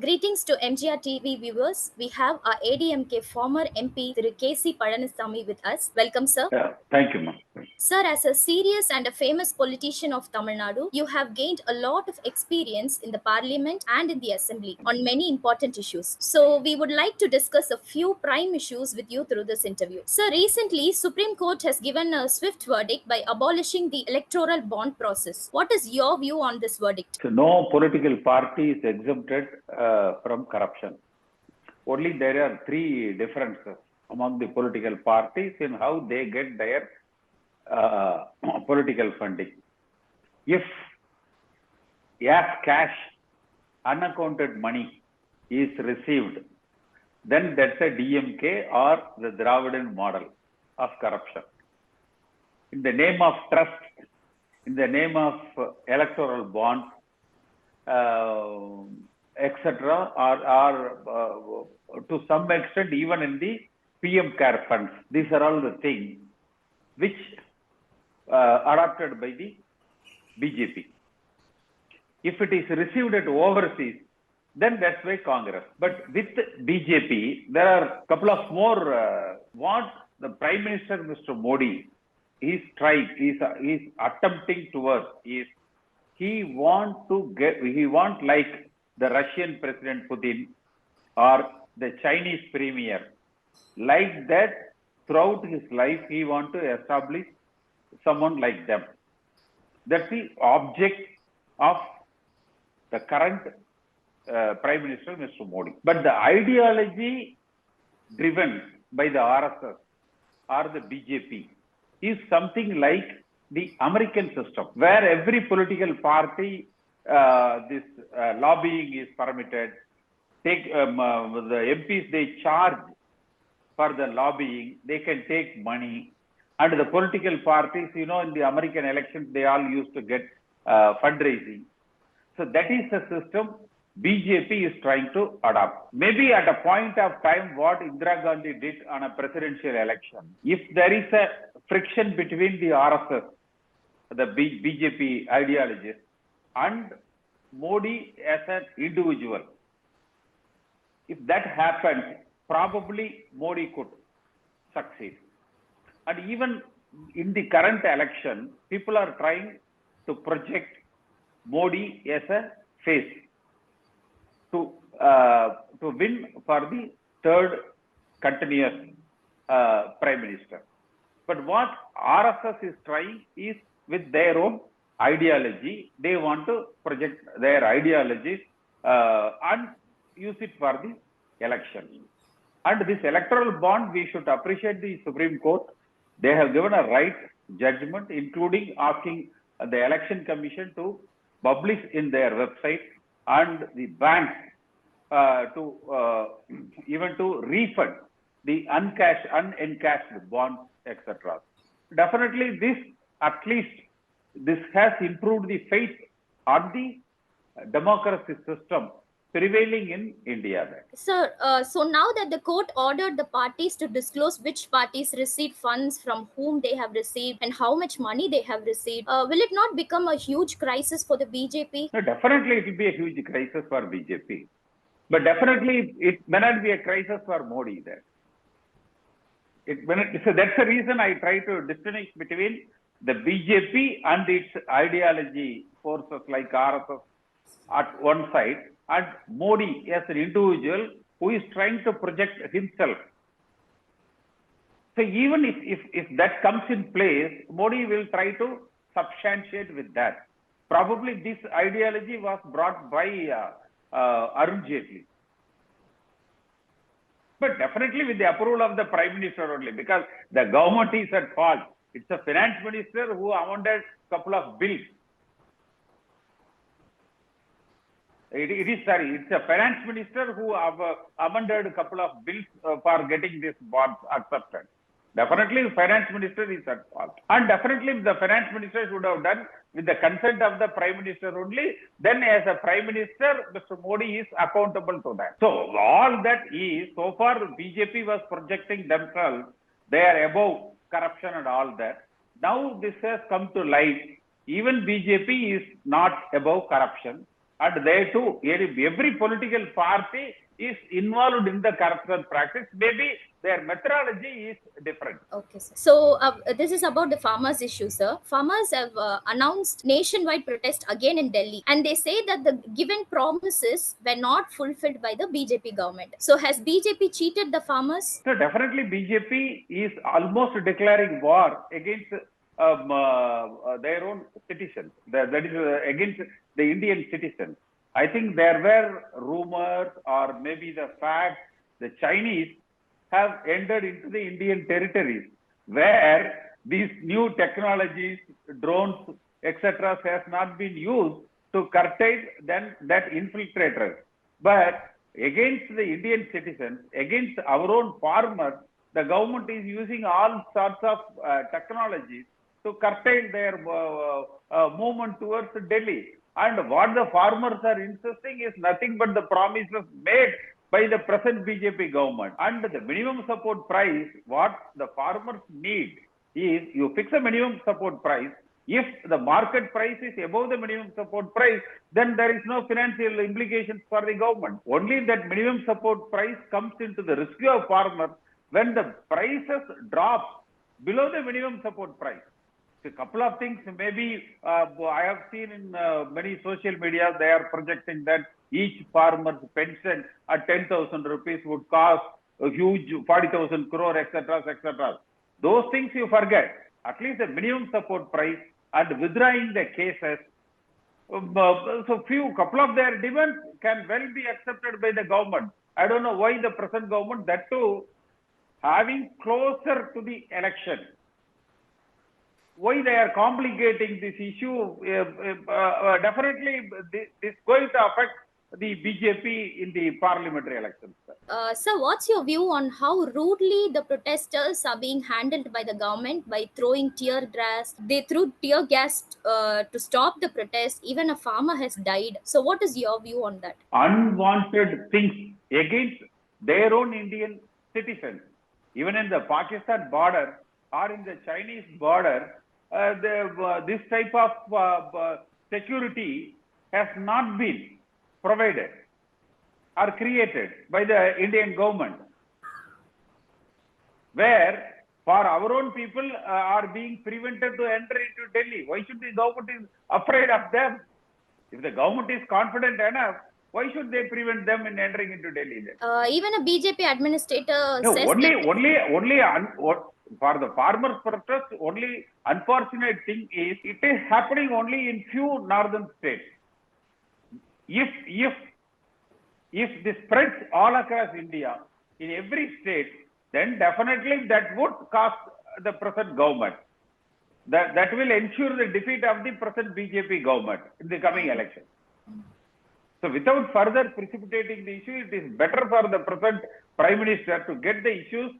Greetings to MGRTV viewers. We have our ADMK former MP, K.C. Palanisamy with us. Welcome, sir. Thank you, ma'am. Sir, as a serious and a famous politician of Tamil Nadu, you have gained a lot of experience in the parliament and in the assembly on many important issues. So, we would like to discuss a few prime issues with you through this interview. Sir, recently, Supreme Court has given a swift verdict by abolishing the electoral bond process. What is your view on this verdict? So no political party is exempted from corruption. Only there are three differences among the political parties in how they get their political funding. If as cash, unaccounted money is received, then that's a DMK or the Dravidian model of corruption. In the name of trust, in the name of electoral bonds, etc., or to some extent even in the PM care funds. These are all the things which adopted by the BJP. If it is received at overseas, then that's why Congress. But with BJP, there are a couple of more what the Prime Minister, Mr. Modi, is attempting towards is he want like the Russian President Putin or the Chinese Premier, like that throughout his life he want to establish someone like them. That's the object of the current Prime Minister, Mr. Modi. But the ideology driven by the RSS or the BJP is something like the American system, where every political party, this lobbying is permitted. Take the MPs, they charge for the lobbying, they can take money. And the political parties, in the American elections, they all used to get fundraising. So that is the system BJP is trying to adopt. Maybe at a point of time, what Indira Gandhi did on a presidential election, if there is a friction between the RSS, the BJP ideologies, and Modi as an individual, if that happens, probably Modi could succeed. And even in the current election, people are trying to project Modi as a face to win for the third continuous Prime Minister. But what RSS is trying is with their own ideology, they want to project their ideologies and use it for the election. And this electoral bond, we should appreciate the Supreme Court. They have given a right judgment, including asking the Election Commission to publish in their website and the banks even to refund the unencashed bonds, etc. Definitely, this has improved the faith on the democracy system prevailing in India. Sir, so now that the court ordered the parties to disclose which parties received funds, from whom they have received, and how much money they have received, will it not become a huge crisis for the BJP? No, definitely it will be a huge crisis for BJP. But definitely it may not be a crisis for Modi there. So that's the reason I try to distinguish between the BJP and its ideology forces like RSS at one side, and Modi as an individual who is trying to project himself. So even if that comes in place, Modi will try to substantiate with that. Probably this ideology was brought by Arun Jaitley. But definitely with the approval of the Prime Minister only, because the government is at fault. It's the Finance Minister who amended a couple of bills. It's the Finance Minister who amended a couple of bills for getting this bonds accepted. Definitely the Finance Minister is at fault. And definitely the Finance Minister should have done with the consent of the Prime Minister only. Then as a Prime Minister, Mr. Modi is accountable to that. So all that is, so far BJP was projecting themselves, they are above corruption and all that. Now this has come to light. Even BJP is not above corruption. And they too, every political party is involved in the corruption practice. Maybe their methodology is different. Okay, sir. So this is about the farmers' issue, sir. Farmers have announced nationwide protest again in Delhi, and they say that the given promises were not fulfilled by the BJP government. So has BJP cheated the farmers? So definitely BJP is almost declaring war against their own citizens. That is against the Indian citizens. I think there were rumors or maybe the fact the Chinese have entered into the Indian territories where these new technologies, drones, etc., has not been used to curtail then that infiltrators. But against the Indian citizens, against our own farmers, the government is using all sorts of technologies to curtail their movement towards Delhi. And what the farmers are insisting is nothing but the promises made by the present BJP government. And the minimum support price, what the farmers need is you fix a minimum support price. If the market price is above the minimum support price, then there is no financial implications for the government. Only that minimum support price comes into the rescue of farmers when the prices drop below the minimum support price. A couple of things, maybe I have seen in many social media, they are projecting that each farmer's pension at 10,000 rupees would cost a huge 40,000 crore, etc., etc. Those things you forget. At least the minimum support price and withdrawing the cases. So couple of their demands can well be accepted by the government. I don't know why the present government, that too, having closer to the election, why they are complicating this issue. Definitely this is going to affect the BJP in the parliamentary elections. Sir, what's your view on how rudely the protesters are being handled by the government by throwing tear gas? They threw tear gas to stop the protest. Even a farmer has died. So, what is your view on that? Unwanted things against their own Indian citizens. Even in the Pakistan border or in the Chinese border, this type of security has not been provided or created by the Indian government, where for our own people are being prevented to enter into Delhi. Why should the government is afraid of them? If the government is confident enough, why should they prevent them in entering into Delhi then? Even a BJP administrator No, says for the farmers' protest, only unfortunate thing is it is happening only in few northern states. If this spreads all across India, in every state, then definitely that would cost the present government. That will ensure the defeat of the present BJP government in the coming election. So without further precipitating the issue, it is better for the present Prime Minister to get the issues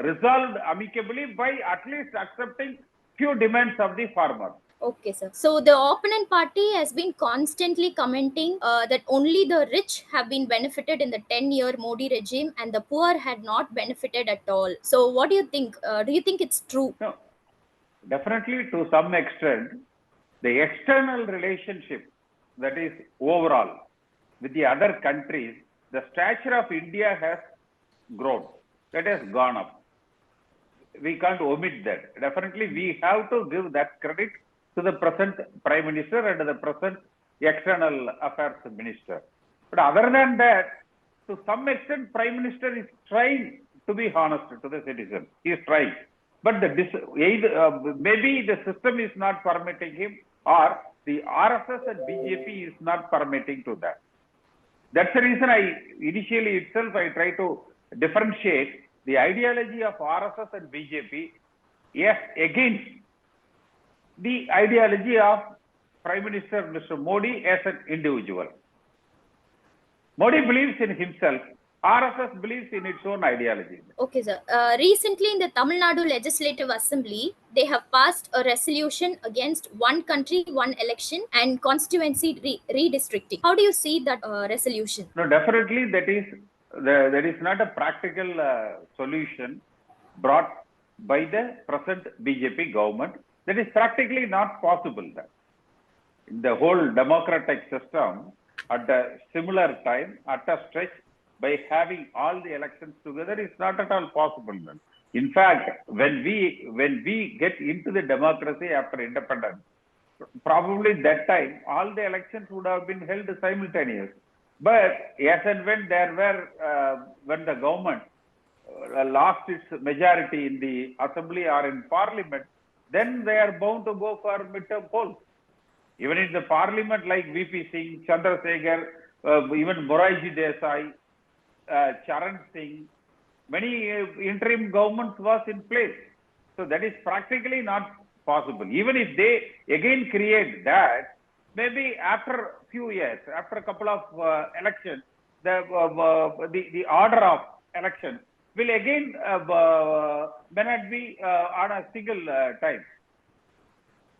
resolved amicably by at least accepting few demands of the farmers. Okay, sir. So the opponent party has been constantly commenting that only the rich have been benefited in the 10-year Modi regime and the poor had not benefited at all. So what do you think? Do you think it's true? No, definitely to some extent, the external relationship, that is overall, with the other countries, the stature of India has grown. That has gone up. We can't omit that. Definitely, we have to give that credit to the present Prime Minister and the present External Affairs Minister. But other than that, to some extent, Prime Minister is trying to be honest to the citizens. He is trying. But maybe the system is not permitting him, or the RSS and BJP is not permitting to that. That's the reason initially I try to differentiate the ideology of RSS and BJP against the ideology of Prime Minister Mr. Modi as an individual. Modi believes in himself. RSS believes in its own ideology. Okay, sir. Recently, in the Tamil Nadu Legislative Assembly, they have passed a resolution against one country, one election and constituency redistricting. How do you see that resolution? No, definitely that is not a practical solution brought by the present BJP government. That is practically not possible. In the whole democratic system, at a similar time, at a stretch, by having all the elections together is not at all possible. In fact, when we get into the democracy after independence, probably that time all the elections would have been held simultaneous. But as and when there were when the government lost its majority in the assembly or in parliament, then they are bound to go for midterm polls. Even in the parliament, like VP Singh, Chandrasekhar, even Morarji Desai, Charan Singh, many interim governments was in place. So that is practically not possible. Even if they again create that, maybe after a few years, after a couple of elections, the order of election will again may not be on a single time.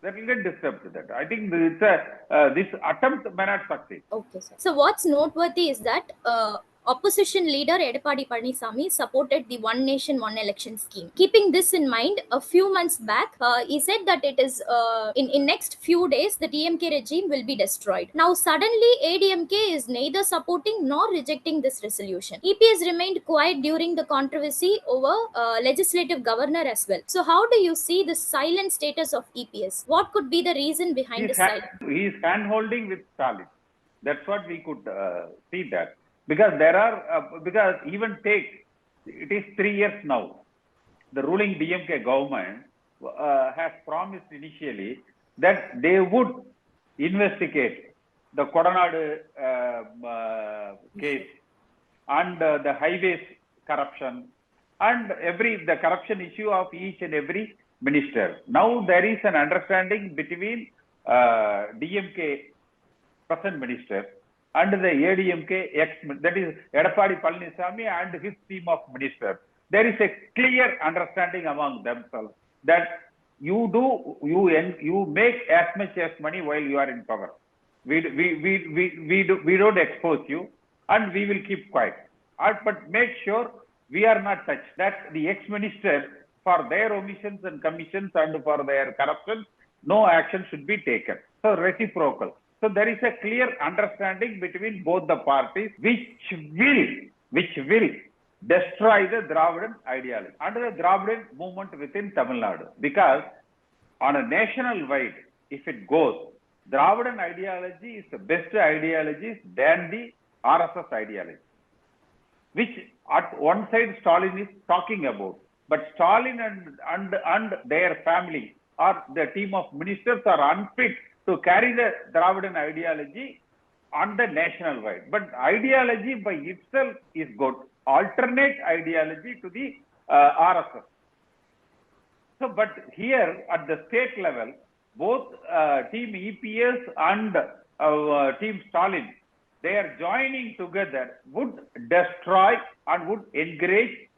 That will get disturbed. That I think this attempt may not succeed. Okay, sir. So what's noteworthy is that opposition leader Edappadi Palanisamy supported the One Nation, One Election scheme. Keeping this in mind, a few months back, he said that it is in next few days the DMK regime will be destroyed. Now suddenly ADMK is neither supporting nor rejecting this resolution. EPS remained quiet during the controversy over legislative governor as well. So how do you see the silent status of EPS? What could be the reason behind the silence? He is hand holding with Stalin. That's what we could see that. Because there are, because even take, it is 3 years now. The ruling DMK government has promised initially that they would investigate the Kodanadu case and the highways corruption and the corruption issue of each and every minister. Now there is an understanding between DMK present minister and the ADMK that is Edappadi Palanisamy and his team of ministers. There is a clear understanding among themselves that you make as much as money while you are in power. We don't expose you and we will keep quiet. But make sure we are not touched. That the ex-minister, for their omissions and commissions and for their corruption, no action should be taken. So reciprocal. So there is a clear understanding between both the parties, which will destroy the Dravidian ideology and the Dravidian movement within Tamil Nadu. Because on a national wide, if it goes, Dravidian ideology is the best ideology than the RSS ideology, which at one side Stalin is talking about. But Stalin and their family or the team of ministers are unfit to carry the Dravidian ideology on the national wide. But ideology by itself is good. Alternate ideology to the RSS. So, but here at the state level, both team EPS and team Stalin, they are joining together, would destroy and would encourage,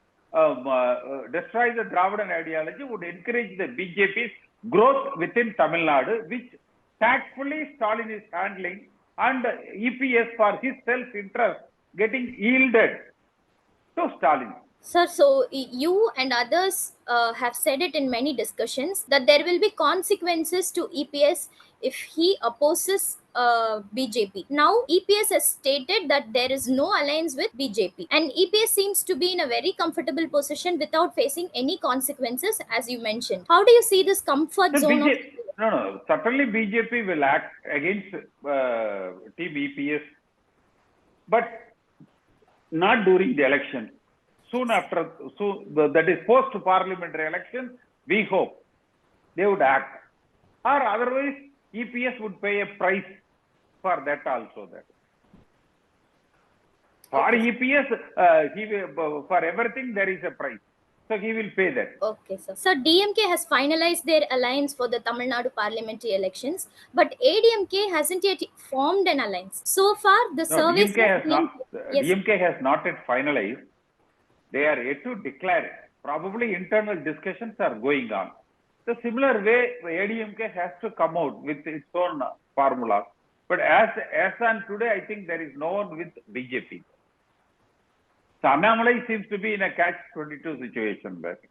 destroy the Dravidian ideology, would encourage the BJP's growth within Tamil Nadu, which tactfully Stalin is handling, and EPS for his self-interest getting yielded to Stalin. Sir, so you and others have said it in many discussions that there will be consequences to EPS if he opposes BJP. Now, EPS has stated that there is no alliance with BJP, and EPS seems to be in a very comfortable position without facing any consequences, as you mentioned. How do you see this comfort zone? No, certainly BJP will act against team EPS, but not during the election. Soon after, that is post-parliamentary election, we hope they would act. Or otherwise, EPS would pay a price for that also. That for EPS, for everything there is a price. So he will pay that. Okay, sir. So DMK has finalized their alliance for the Tamil Nadu parliamentary elections, but ADMK hasn't yet formed an alliance. So far, the service DMK has not yet finalized. They are yet to declare it. Probably internal discussions are going on. The similar way, ADMK has to come out with its own formula. But as on today, I think there is no one with BJP. So Annamalai seems to be in a catch-22 situation. But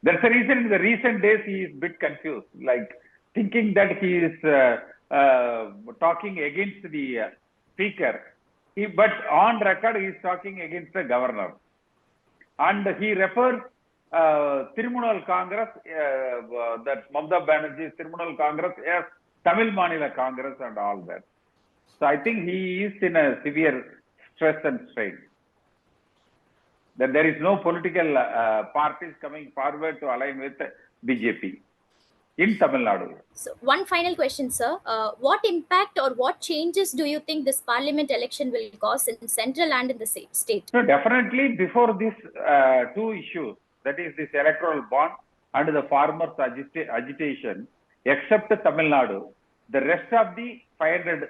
that's the reason in the recent days he is a bit confused, like thinking that he is talking against the speaker. But on record, he is talking against the governor. And he refers Trinamool Congress, that Mamata Banerjee's Trinamool Congress, as Tamil Manila Congress and all that. So I think he is in a severe stress and strain. That there is no political parties coming forward to align with BJP in Tamil Nadu. So one final question, sir. What impact or what changes do you think this parliament election will cause in central and in the state? So definitely before this two issues, that is this electoral bond and the farmers agitation, except Tamil Nadu, the rest of the 500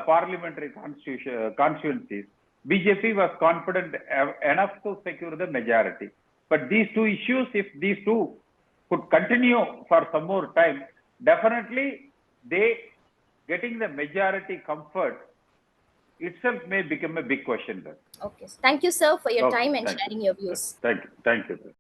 parliamentary constituencies, BJP was confident enough to secure the majority. But these two issues, if these two could continue for some more time, definitely they getting the majority comfort itself may become a big question. Okay. Thank you, sir, for your time and Thank sharing you. your views. Thank you. Thank you.